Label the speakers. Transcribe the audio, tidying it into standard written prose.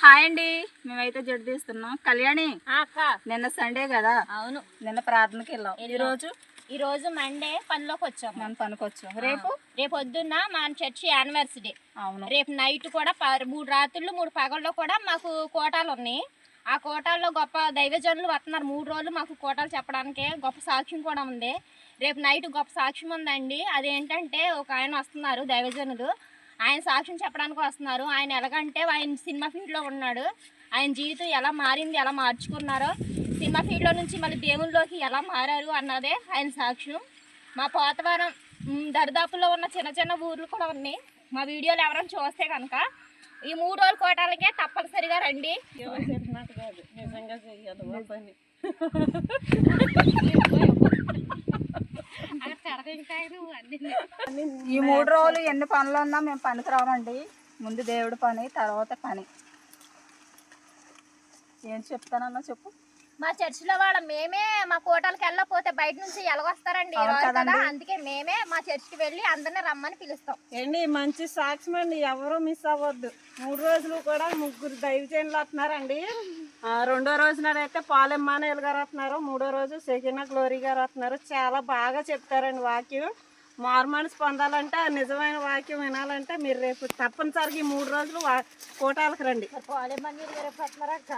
Speaker 1: Hi అండి, మేమైతే జడ్డు తీస్తున్నాం. కళ్యాణి
Speaker 2: అక్క
Speaker 1: నిన్న సండే కదా?
Speaker 2: అవును,
Speaker 1: నిన్న ప్రార్థనకి వెళ్ళాం.
Speaker 2: ఈ రోజు మండే పనిలోకి వచ్చాం.
Speaker 1: మనం పనికి వచ్చాం. రేపు
Speaker 2: పొద్దున్న మన చర్చి యానివర్సరీ.
Speaker 1: అవును,
Speaker 2: రేపు నైట్ కూడా 3 రాత్రులు 3 పగల్లో కూడా మాకు కోటాలు ఉన్నాయి. ఆ కోటాల్లో గొప్ప దైవజనులు వస్తున్నారు. 3 రోజులు మాకు కోటాలు చెప్పడానికి గొప్ప సాక్ష్యం కూడా ఉంది. రేపు నైట్ గొప్ప సాక్ష్యం ఉందండి. అదేంటంటే ఒక ఆయన వస్తున్నారు, దైవజనులు. ఆయన సాక్ష్యం చెప్పడానికి వస్తున్నారు. ఆయన ఎలాగంటే ఆయన సినిమా ఫీల్డ్లో ఉన్నాడు. ఆయన జీవితం ఎలా మారింది, ఎలా మార్చుకున్నారో, సినిమా ఫీల్డ్లో నుంచి మళ్ళీ దేవుళ్ళలోకి ఎలా మారారు అన్నదే ఆయన సాక్ష్యం. మా పోతవరం దరిదాపుల్లో ఉన్న చిన్న చిన్న ఊర్లు కూడా ఉన్నాయి. మా వీడియోలు ఎవరైనా చూస్తే కనుక ఈ 3 రోజుల కోటాలకే తప్పనిసరిగా రండి.
Speaker 1: ఈ 3 రోజులు ఎన్ని పనులు ఉన్నా మేము పనికి రామండి. ముందు దేవుడి పని, తర్వాత పని. ఏం చెప్తానన్నా చెప్పు.
Speaker 2: మా చర్చిలో వాళ్ళ మేమే మా కోటాలకు వెళ్ళకపోతే బయట నుంచి ఎలాగొస్తారండి కదా, అందుకే మేమే మా చర్చికి వెళ్ళి అందరిని రమ్మని పిలుస్తాం.
Speaker 3: ఏండి మంచి సాక్ష్యం అండి, ఎవరు మిస్ అవ్వద్దు. 3 రోజులు కూడా 3 దైవజనులు వస్తున్నారండి. 2వ రోజునైతే పాలెమ్మానేలు గారు వస్తున్నారు. 3వ రోజు సెకినా గ్లోరీ గారు వస్తున్నారు. చాలా బాగా చెప్తారండి వాక్యం. మారుమనసు పొందాలంటే నిజమైన వాక్యం వినాలంటే మీరు రేపు తప్పనిసరిగా ఈ 3 రోజులు కోటాలకు రండి.
Speaker 2: పాలెమ్మానేలు గారు వస్తున్నారక్క.